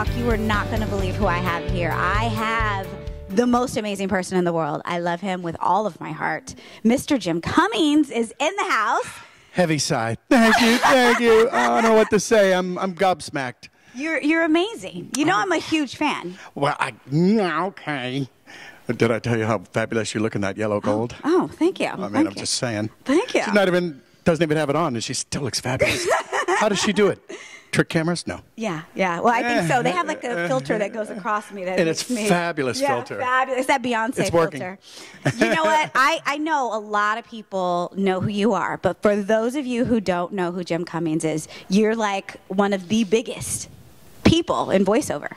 Talk, you are not going to believe who I have here. I have the most amazing person in the world. I love him with all of my heart. Mr. Jim Cummings is in the house. Heavy sigh. Thank you, thank you. I don't know what to say. I'm gobsmacked. You're amazing. You know I'm a huge fan. Well, okay. Did I tell you how fabulous you look in that yellow gold? Oh, thank you. I mean, I'm just saying. Thank you. She's doesn't even have it on, and she still looks fabulous. How does she do it? Trick cameras? No. Yeah. Well, I think so. They have like a filter that goes across me. And it's fabulous filter. Fabulous. It's that Beyonce filter. You know what? I know a lot of people know who you are, but for those of you who don't know who Jim Cummings is, you're like one of the biggest people in voiceover.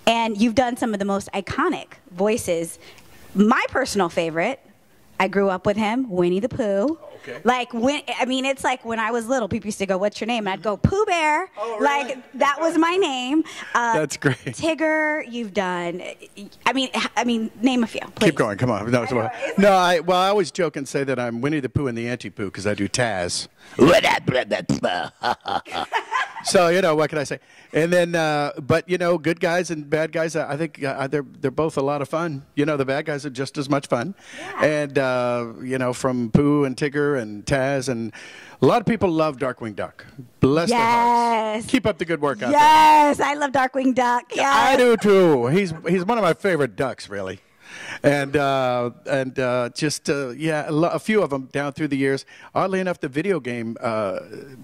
And you've done some of the most iconic voices. My personal favorite, I grew up with him, Winnie the Pooh. Okay. It's like when I was little, people used to go, "What's your name?" And I'd go, "Pooh Bear." Oh, really? Like, that was my name. That's great. Tigger, you've done. I mean, name a few, please. Keep going. Come on. I always joke and say that I'm Winnie the Pooh and the Anti-Pooh because I do Taz. So, what can I say? And then, but, good guys and bad guys, I think they're both a lot of fun. The bad guys are just as much fun. Yeah. And, from Pooh and Tigger and Taz, and a lot of people love Darkwing Duck. Bless their hearts. Keep up the good work out there. Yes, I love Darkwing Duck. Yes. I do, too. He's one of my favorite ducks, really. And a few of them down through the years. Oddly enough, the video game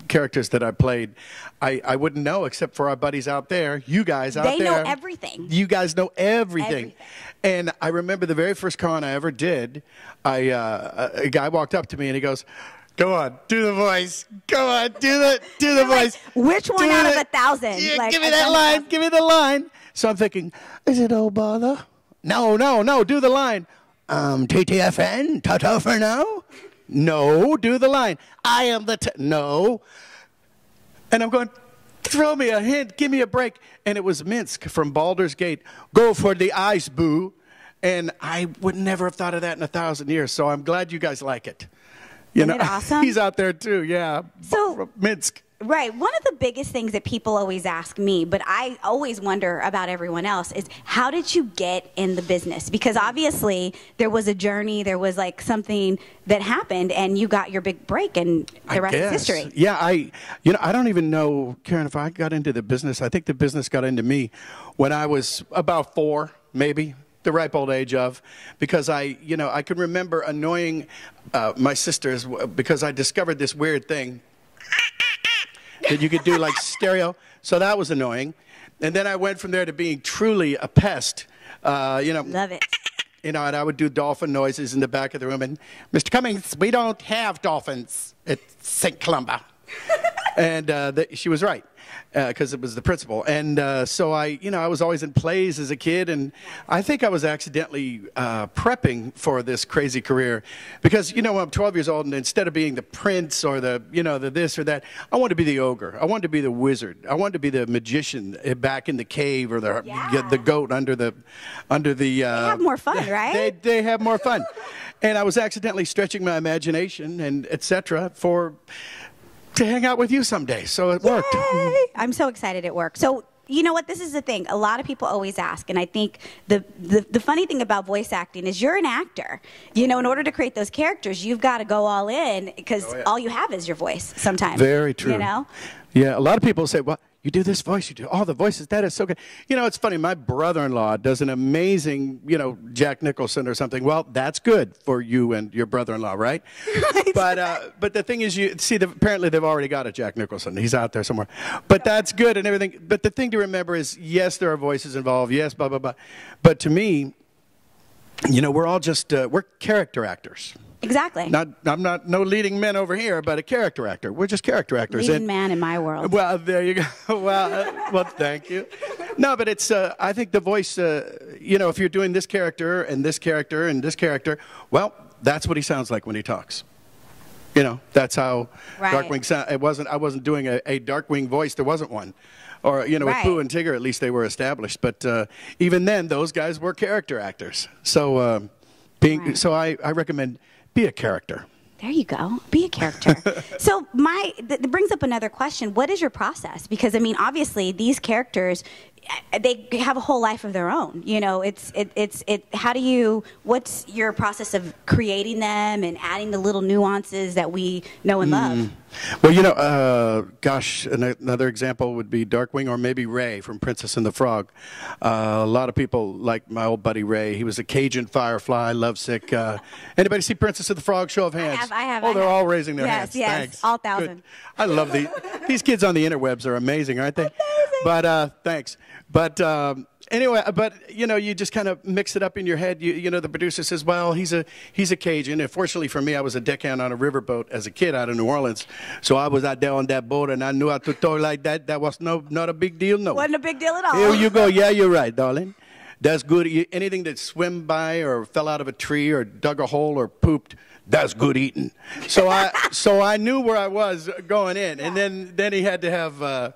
characters that I played, I wouldn't know except for our buddies out there, you guys out there. They know everything. You guys know everything. And I remember the very first con I ever did, a guy walked up to me and he goes, "Go on, do the voice. Go on, do the voice." Which one out of 1,000? Yeah, give me that line. Give me the line. So I'm thinking, is it "oh bother"? No, do the line. TTFN, ta-ta for now? No, do the line. I am the no. And I'm going, throw me a hint, give me a break. And it was Minsk from Baldur's Gate. Go for the ice, boo. And I would never have thought of that in 1,000 years, so I'm glad you guys like it. Isn't it awesome? He's out there too, yeah. So, Minsk. Right. One of the biggest things that people always ask me, but I always wonder about everyone else, is how did you get in the business? Because obviously there was a journey, there was like something that happened, and you got your big break, and the rest is history. Yeah, I don't even know, Karen, if I got into the business. I think the business got into me when I was about 4, maybe. The ripe old age of, because I could remember annoying my sisters because I discovered this weird thing that you could do like stereo. So that was annoying. And then I went from there to being truly a pest. Love it. And I would do dolphin noises in the back of the room. And Mr. Cummings, we don't have dolphins at St. Columba. And she was right. Because it was the principal. And so I was always in plays as a kid, and I think I was accidentally prepping for this crazy career. Because, when I'm 12 years old, and instead of being the prince or the this or that, I wanted to be the ogre. I wanted to be the wizard. I wanted to be the magician back in the cave, or the goat under the they have more fun, right? They have more fun. And I was accidentally stretching my imagination and etc. to hang out with you someday, so it worked. Yay! I'm so excited it worked. So, you know what? This is the thing. A lot of people always ask, and I think the funny thing about voice acting is you're an actor. In order to create those characters, you've got to go all in because all you have is your voice sometimes. Very true. Yeah, a lot of people say, well, you do this voice, you do all the voices, that is so good. It's funny, my brother-in-law does an amazing, Jack Nicholson or something. Well, that's good for you and your brother-in-law, right? But the thing is, apparently they've already got a Jack Nicholson. He's out there somewhere. But that's good and everything. But the thing to remember is, yes, there are voices involved, yes, blah, blah, blah. But to me, we're all just, we're character actors. Exactly. I'm not no leading men over here, but a character actor. We're just character actors. Leading man in my world. Well, there you go. Well, thank you. No, but it's. I think the voice. If you're doing this character and this character and this character, well, that's what he sounds like when he talks. That's how Darkwing sound. I wasn't doing a Darkwing voice. There wasn't one. Or with Pooh and Tigger, at least they were established. But even then, those guys were character actors. So so I recommend. Be a character. There you go. Be a character. So that brings up another question. What is your process? Because, obviously, these characters, they have a whole life of their own. You know, what's your process of creating them and adding the little nuances that we know and love? Well, you know, gosh, another example would be Darkwing or maybe Ray from Princess and the Frog. A lot of people like my old buddy Ray. He was a Cajun firefly, lovesick. Anybody see Princess of the Frog? Show of hands. I have. Oh, they're all raising their hands. Yes, Thanks. all 1,000. Good. I love these kids on the interwebs are amazing, aren't they? Amazing. But thanks. But anyway, but you know, you just kind of mix it up in your head. You know, the producer says, "Well, he's a Cajun." And fortunately for me, I was a deckhand on a riverboat as a kid out of New Orleans, so I was out there on that boat, and I knew how to talk like that. That was not a big deal. No, Wasn't a big deal at all. Here you go. Yeah, you're right, darling. That's good. Anything that swam by or fell out of a tree or dug a hole or pooped, that's good eating. So I knew where I was going in, and then he had to have.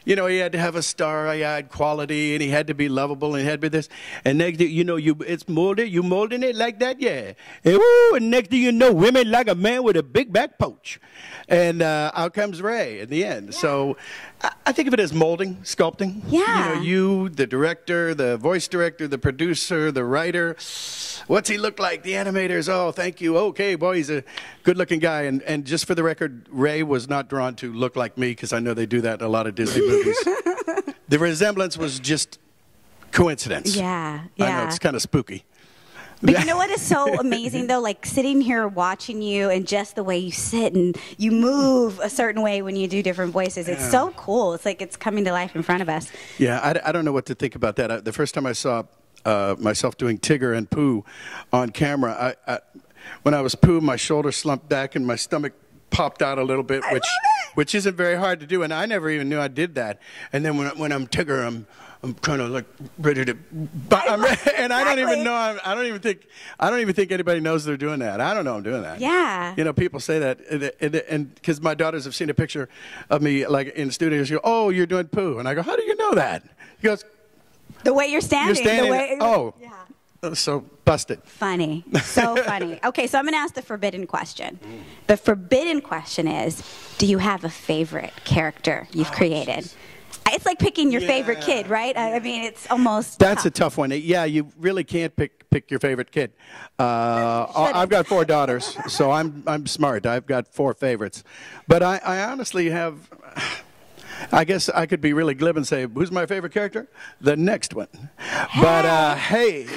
You know, he had to have a star-eyed quality, and he had to be lovable, and he had to be this. And next thing you know, it's molded. You molding it like that, yeah. And next thing you know, women like a man with a big back pouch. And out comes Ray in the end. Yeah. So I think of it as molding, sculpting. Yeah. You know, you, the director, the voice director, the producer, the writer. What's he look like? The animators. Oh, thank you. Okay, boy, he's a good-looking guy. And just for the record, Ray was not drawn to look like me because I know they do that in a lot of Disney movies. The resemblance was just coincidence. Yeah. I know, it's kind of spooky. But you know what is so amazing, though? Like, sitting here watching you and just the way you sit and you move a certain way when you do different voices. It's so cool. It's like it's coming to life in front of us. Yeah, I don't know what to think about that. The first time I saw myself doing Tigger and Pooh on camera, when I was Pooh, my shoulder slumped back and my stomach popped out a little bit, which isn't very hard to do, and I never even knew I did that. And then when I'm Tigger, I'm kind of like ready to, and I don't even know. I don't even think anybody knows they're doing that. I don't know I'm doing that. Yeah. You know, people say that, and because my daughters have seen a picture of me like in the studio, she goes, "Oh, you're doing Pooh," and I go, "How do you know that?" He goes, "The way you're standing." You're standing. The way, oh. Yeah. So busted. Funny. So funny. Okay, so I'm going to ask the forbidden question. The forbidden question is, do you have a favorite character you've created? Geez. It's like picking your favorite kid, right? I mean, it's almost That's a tough one. Yeah, you really can't pick your favorite kid. I've got 4 daughters, so I'm smart. I've got 4 favorites. But I honestly have... I guess I could be really glib and say, who's my favorite character? The next one. But, hey.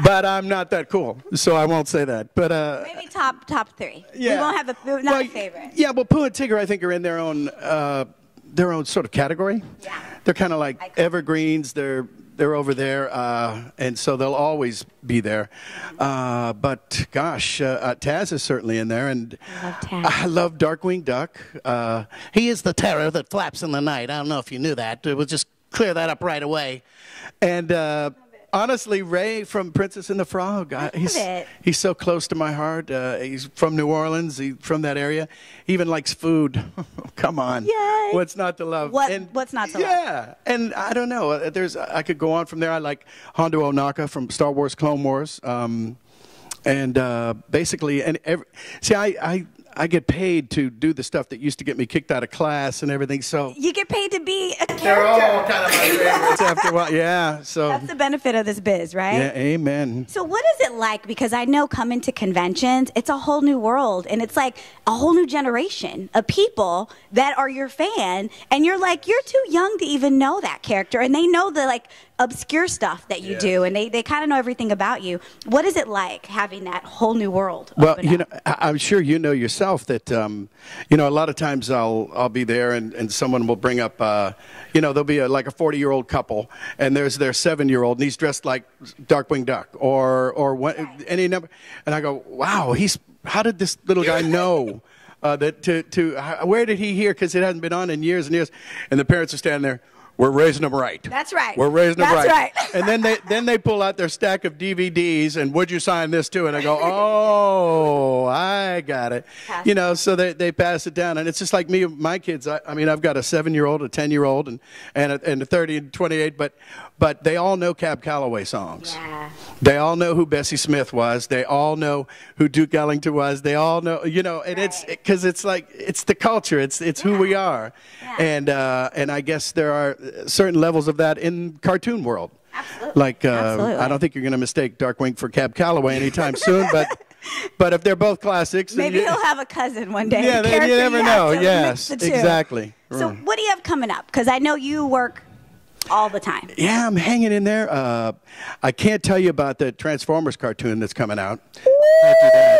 But I'm not that cool, so I won't say that. But maybe top 3. Yeah. We won't have a favorite. Yeah, well, Pooh and Tigger, I think, are in their own sort of category. Yeah. They're kind of like evergreens. They're over there, and so they'll always be there. But gosh, Taz is certainly in there, and I love Taz. I love Darkwing Duck. He is the terror that flaps in the night. I don't know if you knew that. We'll just clear that up right away. And honestly, Ray from Princess and the Frog. He's so close to my heart. He's from New Orleans. He's from that area. He even likes food. Come on. Yay. What's not to love? What's not to love? Yeah. And I don't know. I could go on from there. I like Hondo Ohnaka from Star Wars Clone Wars. Basically, I get paid to do the stuff that used to get me kicked out of class and everything. So you get paid to be a character. They're all kind of my favorites after a while. Yeah. So that's the benefit of this biz, right? Yeah. Amen. So what is it like? Because I know coming to conventions, it's a whole new world, and it's like a whole new generation of people that are your fan, and you're like, you're too young to even know that character, and they know the like obscure stuff that you do, and they kind of know everything about you. What is it like having that whole new world? Well, you know, I'm sure you know yourself that, you know, a lot of times I'll be there and someone will bring up, you know, there'll be like a 40-year-old couple, and there's their 7-year-old, and he's dressed like Darkwing Duck or what, any number, and I go, wow, how did this little guy know? Where did he hear? Because it hasn't been on in years and years, and the parents are standing there. We're raising them right. That's right. We're raising them right. That's right. And then they pull out their stack of DVDs and would you sign this too? And I go, oh, I got it. You know, so they pass it down. And it's just like me and my kids. I mean, I've got a 7-year-old, a 10-year-old, and a 30 and 28, but they all know Cab Calloway songs. Yeah. They all know who Bessie Smith was. They all know who Duke Ellington was. They all know, you know, and it's because it's like, it's the culture. It's who we are. Yeah. And I guess there are, certain levels of that in cartoon world. Absolutely. Like, I don't think you're going to mistake Darkwing for Cab Calloway anytime soon, but if they're both classics. Maybe he'll have a cousin one day. Yeah, you never know. Yes, exactly. So what do you have coming up? Because I know you work all the time. Yeah, I'm hanging in there. I can't tell you about the Transformers cartoon that's coming out.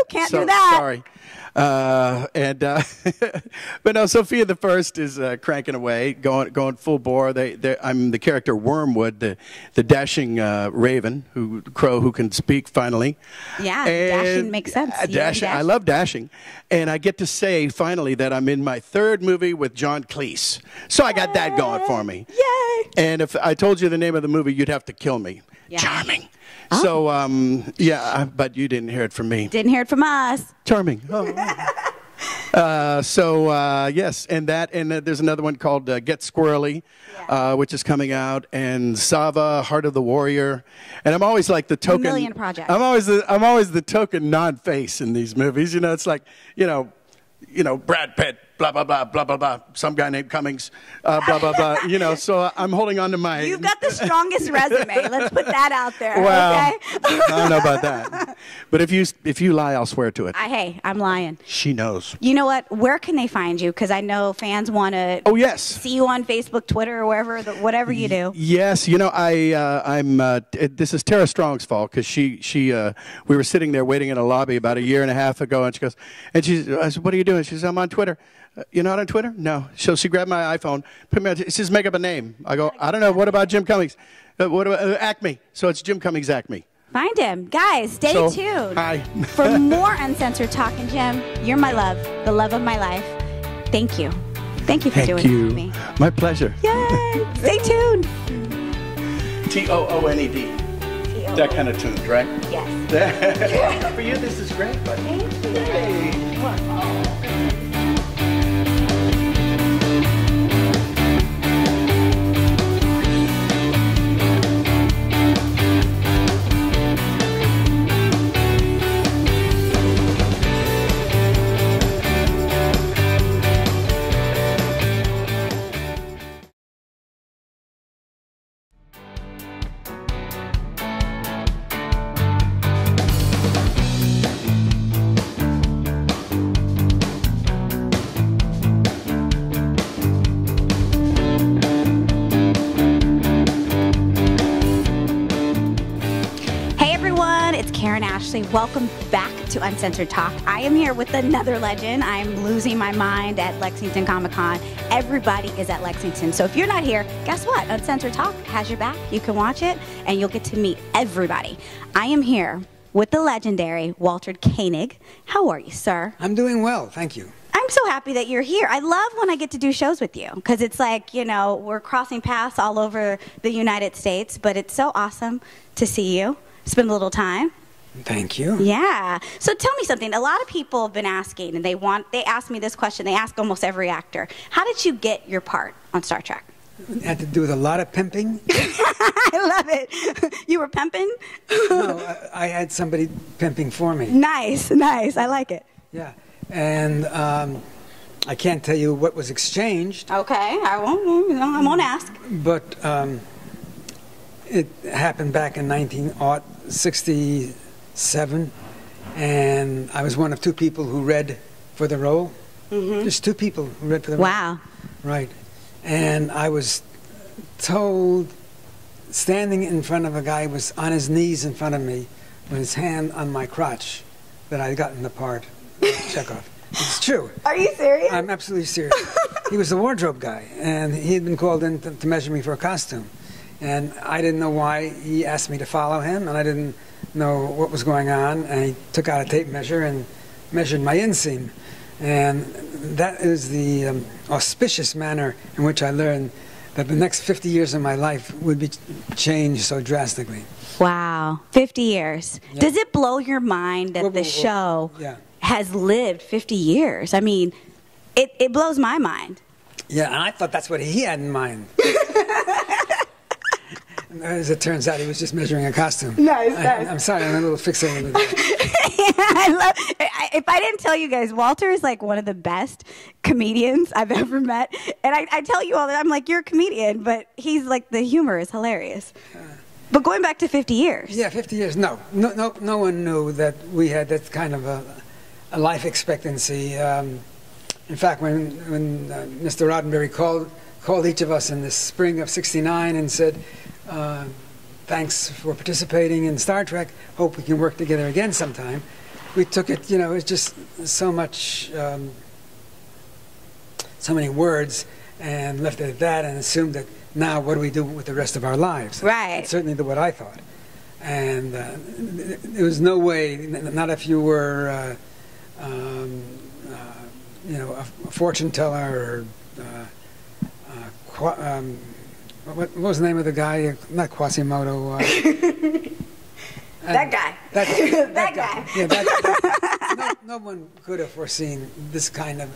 Can't do that. Sorry. But no, Sophia the First is cranking away, going full bore. I'm the character Wormwood, the dashing crow who can speak finally. Yeah, dashing makes sense. Dashing, I love dashing, and I get to say finally that I'm in my third movie with John Cleese. So I got that going for me. Yay! And if I told you the name of the movie, you'd have to kill me. Yeah. Charming. Oh. So, yeah, but you didn't hear it from me. Didn't hear it from us. Charming. Oh. Yes, and there's another one called Get Squirrely, which is coming out, and Sava, Heart of the Warrior, and I'm always like the token. A million projects. I'm always the token non-face in these movies. You know, it's like Brad Pitt. Blah, blah, blah, blah, blah, blah. Some guy named Cummings, blah, blah, blah. You know, so I'm holding on to my... You've got the strongest resume. Let's put that out there, well, okay? I don't know about that. But if you lie, I'll swear to it. Hey, I'm lying. She knows. You know what? Where can they find you? Because I know fans want to see you on Facebook, Twitter, or wherever, whatever you do. Yes. You know, this is Tara Strong's fault, because we were sitting there waiting in a lobby about a year and a half ago, and I said, what are you doing? She said, I'm on Twitter. You're not on Twitter? No. So she grabbed my iPhone, put me on. It says, make up a name. I go, I don't know. What about Jim Cummings? What about Acme? So it's Jim Cummings Acme. Find him. Guys, stay tuned. Hi. For more Uncensored Talk. And Jim, you're my love, the love of my life. Thank you. Thank you for doing this with me. My pleasure. Yay. Stay tuned. TOONED. That kind of tune, right? Yes. For you, this is great. But thank you. Hey. Karan Ashley. Welcome back to Uncensored Talk. I am here with another legend. I'm losing my mind at Lexington Comic Con. Everybody is at Lexington. So if you're not here, guess what? Uncensored Talk has your back. You can watch it and you'll get to meet everybody. I am here with the legendary Walter Koenig. How are you, sir? I'm doing well, thank you. I'm so happy that you're here. I love when I get to do shows with you because it's like, you know, we're crossing paths all over the United States, but it's so awesome to see you. Spend a little time. Thank you. Yeah. So tell me something. A lot of people have been asking, and they ask me this question. They ask almost every actor. How did you get your part on Star Trek? It had to do with a lot of pimping. I love it. You were pimping? No, I had somebody pimping for me. Nice, nice. I like it. Yeah. And I can't tell you what was exchanged. Okay. I won't ask. But it happened back in 1967. And I was one of two people who read for the role. Mm-hmm. Just two people who read for the role. Wow. Right. And I was told, standing in front of a guy who was on his knees in front of me with his hand on my crotch, that I'd gotten the part. Chekhov. It's true. Are you serious? I'm absolutely serious. He was the wardrobe guy, and he had been called in to measure me for a costume. And I didn't know why he asked me to follow him, and I didn't know what was going on, and he took out a tape measure and measured my inseam. And that is the auspicious manner in which I learned that the next 50 years of my life would be changed so drastically. Wow, 50 years. Yeah. Does it blow your mind that the show has lived 50 years? I mean, it blows my mind. Yeah, and I thought that's what he had in mind. As it turns out, he was just measuring a costume. Nice. I'm sorry, I'm a little fixated with that. If I didn't tell you guys, Walter is like one of the best comedians I've ever met. And I tell you all that I'm like, you're a comedian, but he's like, the humor is hilarious. But going back to 50 years. Yeah, 50 years. No one knew that we had that kind of a life expectancy. In fact, when Mr. Roddenberry called each of us in the spring of '69 and said, thanks for participating in Star Trek, hope we can work together again sometime, we took it, it was just so much, so many words, and left it at that and assumed that now what do we do with the rest of our lives? Right. That's certainly what I thought. And there was no way, not if you were, a fortune teller or what was the name of the guy? Not Quasimodo. That guy. That guy. Yeah, no one could have foreseen this kind of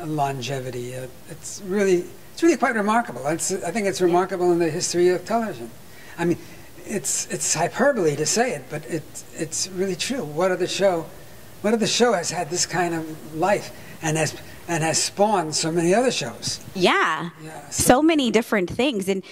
longevity. It's really quite remarkable. I think it's remarkable in the history of television. I mean, it's hyperbole to say it, but it's really true. What other show has had this kind of life and has spawned so many other shows? Yeah. So many different things, and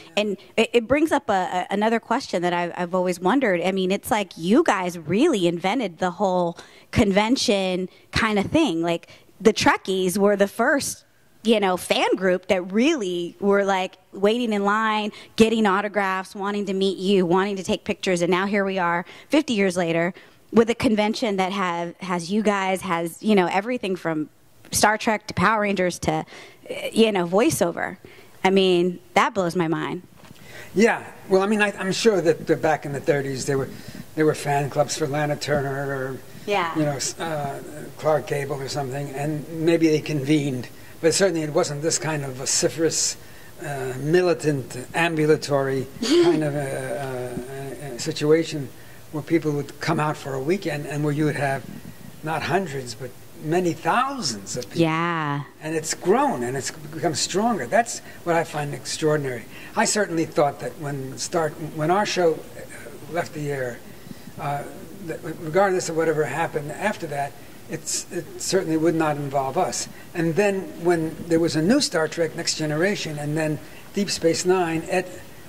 it brings up another question that I've always wondered. I mean, it's like you guys really invented the whole convention kind of thing. Like the Trekkies were the first, fan group that really were like waiting in line, getting autographs, wanting to meet you, wanting to take pictures, and now here we are 50 years later with a convention that has you guys, has everything from Star Trek to Power Rangers to voiceover. I mean, that blows my mind. Yeah, well, I mean, I'm sure that back in the 30s there were fan clubs for Lana Turner or Clark Gable or something, and maybe they convened, but certainly it wasn't this kind of vociferous, militant, ambulatory kind of a situation where people would come out for a weekend and where you would have not hundreds but many thousands of people. Yeah. And it's grown and it's become stronger. That's what I find extraordinary. I certainly thought that when our show left the air, that regardless of whatever happened after that, it certainly would not involve us. And then when there was a new Star Trek, Next Generation, and then Deep Space Nine, etc.,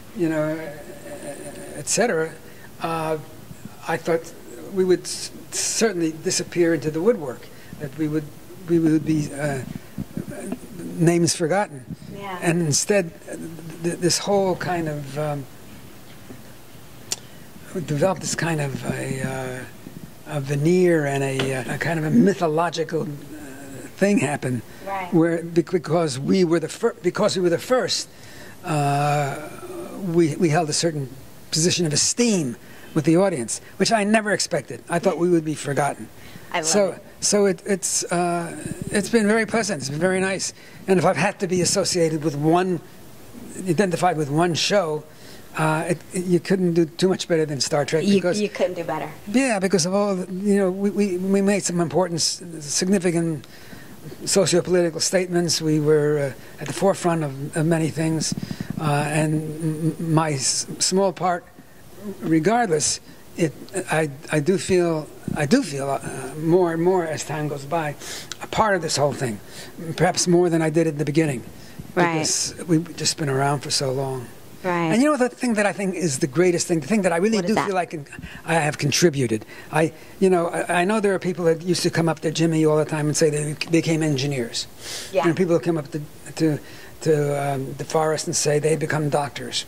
I thought we would certainly disappear into the woodwork. That we would be names forgotten. Yeah. And instead, this whole kind of developed this kind of a veneer and a kind of a mythological thing happened. Right. Where because we were the first, we held a certain position of esteem with the audience, which I never expected. I thought we would be forgotten. I love it. So it's been very pleasant. It's been very nice. And if I've had to be identified with one show, you couldn't do too much better than Star Trek. You couldn't do better. Yeah, because of all we made some important, significant socio-political statements. We were at the forefront of many things, and my small part, regardless. I do feel more and more as time goes by a part of this whole thing, perhaps more than I did at the beginning, because we've just been around for so long. Right. And the thing that I think is the greatest thing, the thing that I really do feel like I have contributed. I know there are people that used to come up to Jimmy all the time and say they became engineers. Yeah. And people come up to DeForest and say they become doctors.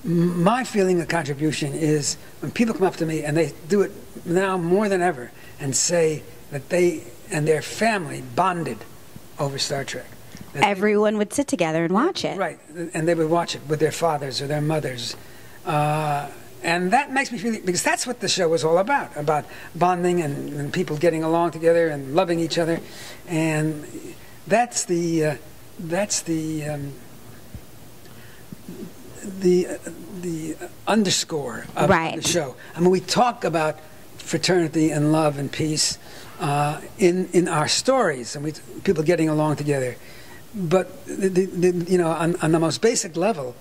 My feeling of contribution is when people come up to me, and they do it now more than ever, and say that they and their family bonded over Star Trek. Everyone would sit together and watch it. Right, and they would watch it with their fathers or their mothers. And that makes me feel, because that's what the show was all about bonding and people getting along together and loving each other. And that's the underscore of the show. I mean, we talk about fraternity and love and peace in our stories, and people getting along together. But on the most basic level,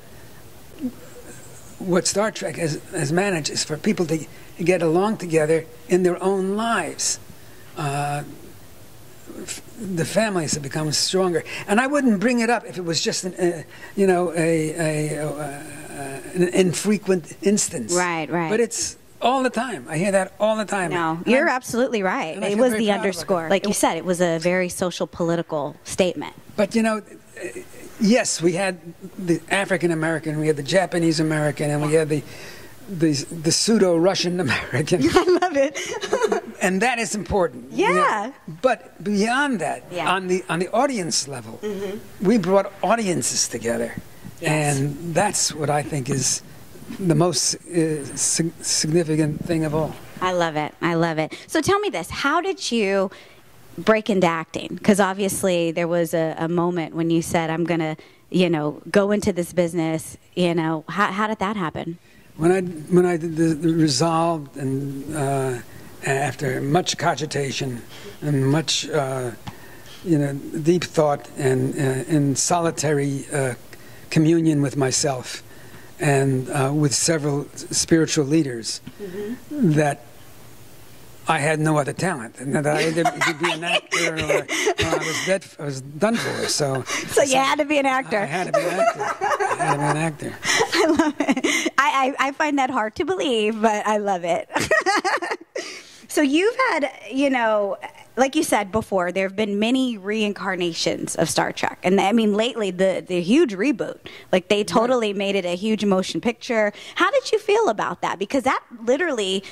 what Star Trek has managed is for people to get along together in their own lives. The families have become stronger, and I wouldn't bring it up if it was just an infrequent instance. Right. But it's all the time. I hear that all the time. No, you're absolutely right. It was the underscore. Like you said, it was a very social, political statement. But yes, we had the African American, we had the Japanese American, and we had the pseudo-Russian American. I love it. And that is important. Yeah. But beyond that, on the audience level, we brought audiences together. Yes. And that's what I think is the most significant thing of all. I love it. I love it. So tell me this. How did you break into acting? Because obviously there was a moment when you said, I'm going to, go into this business. How did that happen? When I did the resolved, and after much cogitation and much deep thought and in solitary communion with myself and with several spiritual leaders, that I had no other talent, and that I either could be an actor or I was done for. So you had to be an actor. I had to be an actor. I love it. I find that hard to believe, but I love it. So you've had, like you said before, there have been many reincarnations of Star Trek. And I mean, lately, the huge reboot, like they totally made it a huge motion picture. How did you feel about that? Because that literally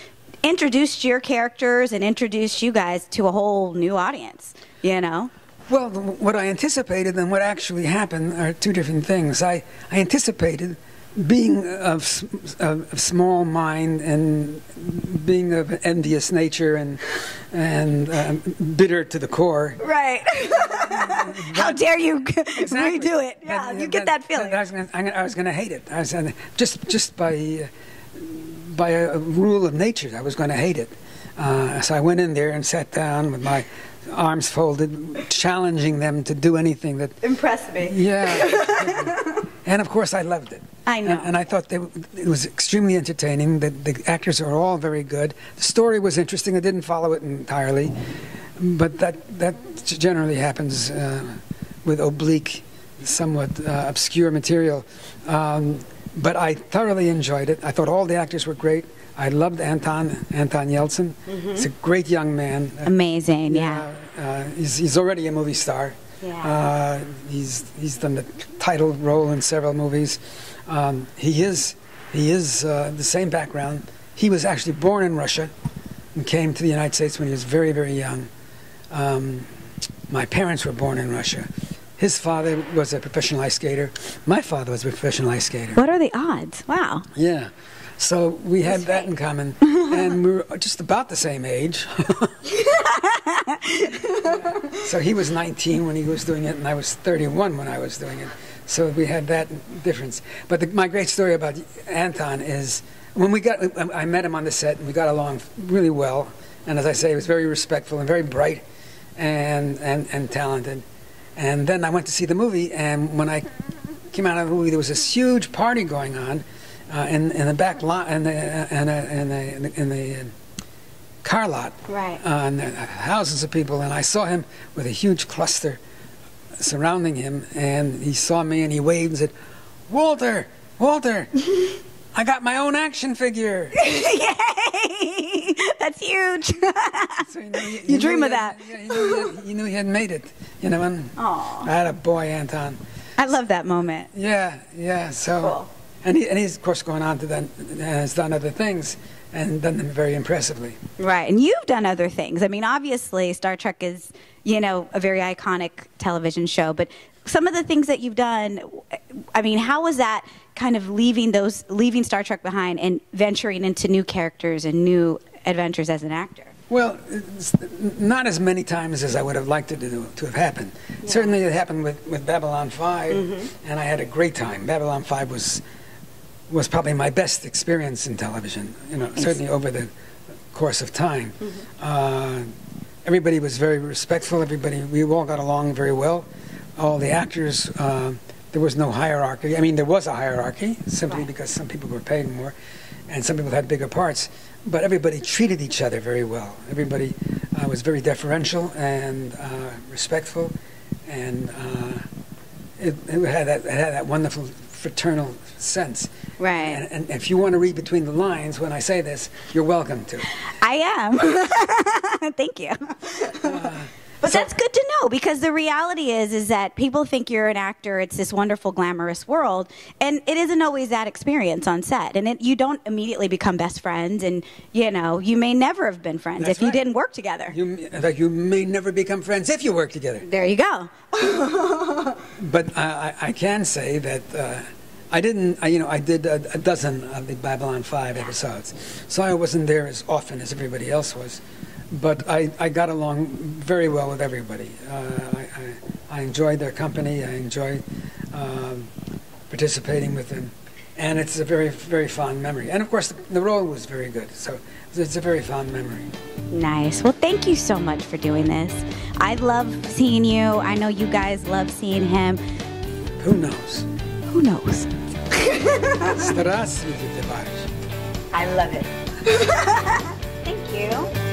introduced your characters and introduced you guys to a whole new audience, Well, what I anticipated and what actually happened are two different things. I anticipated being of small mind and being of envious nature and bitter to the core. Right. How dare you redo it? Yeah, you get that feeling. I was going to hate it. I was just by a rule of nature, I was going to hate it. So I went in there and sat down with my arms folded, challenging them to do anything that impressed me. Yeah. And of course, I loved it. I know. And I thought it was extremely entertaining. The actors are all very good. The story was interesting. I didn't follow it entirely, but that generally happens with oblique, somewhat obscure material. But I thoroughly enjoyed it. I thought all the actors were great. I loved Anton Yelchin. He's a great young man. Amazing, yeah. He's already a movie star. Yeah. He's done the title role in several movies. He is the same background. He was actually born in Russia and came to the United States when he was very, very young. My parents were born in Russia. His father was a professional ice skater. My father was a professional ice skater. What are the odds? Wow. Yeah. So we had that in common, and we were just about the same age. So he was 19 when he was doing it, and I was 31 when I was doing it. So we had that difference. But my great story about Anton is when I met him on the set, and we got along really well. And as I say, he was very respectful and very bright and talented. And then I went to see the movie, and when I came out of the movie, there was this huge party going on in the back lot, in the car lot. Right. And thousands of people, and I saw him with a huge cluster surrounding him, and he saw me and he waved and said, Walter, I got my own action figure. Yay! That's huge. So, you dream of that. Yeah, you knew he had made it, and I had a boy, Anton. I love that moment. Yeah. So, cool. And he's of course gone on to then has done other things and done them very impressively. Right, and you've done other things. I mean, obviously, Star Trek is a very iconic television show, but some of the things that you've done, I mean, how was that kind of leaving Star Trek behind and venturing into new characters and new adventures as an actor? Well, it's not as many times as I would have liked it to have happened. Yeah. Certainly it happened with Babylon 5, and I had a great time. Babylon 5 was probably my best experience in television, certainly over the course of time. Everybody was very respectful. We all got along very well. All the actors there was no hierarchy. I mean, there was a hierarchy simply because some people were paid more and some people had bigger parts, but everybody treated each other very well. Everybody was very deferential and respectful, and it had that wonderful fraternal sense. Right. And if you want to read between the lines when I say this, you're welcome to. I am. Thank you. But that's good to know, because the reality is that people think you're an actor. It's this wonderful, glamorous world, and it isn't always that experience on set. And you don't immediately become best friends, and you may never have been friends if you didn't work together. You may never become friends if you work together. There you go. But I can say that I didn't. I did a dozen of the Babylon 5 episodes, so I wasn't there as often as everybody else was. But I got along very well with everybody. I enjoyed their company. I enjoyed participating with them. And it's a very, very fond memory. And, of course, the role was very good. So it's a very fond memory. Nice. Well, thank you so much for doing this. I love seeing you. I know you guys love seeing him. Who knows? Who knows? Strassi de Devarge. I love it. Thank you.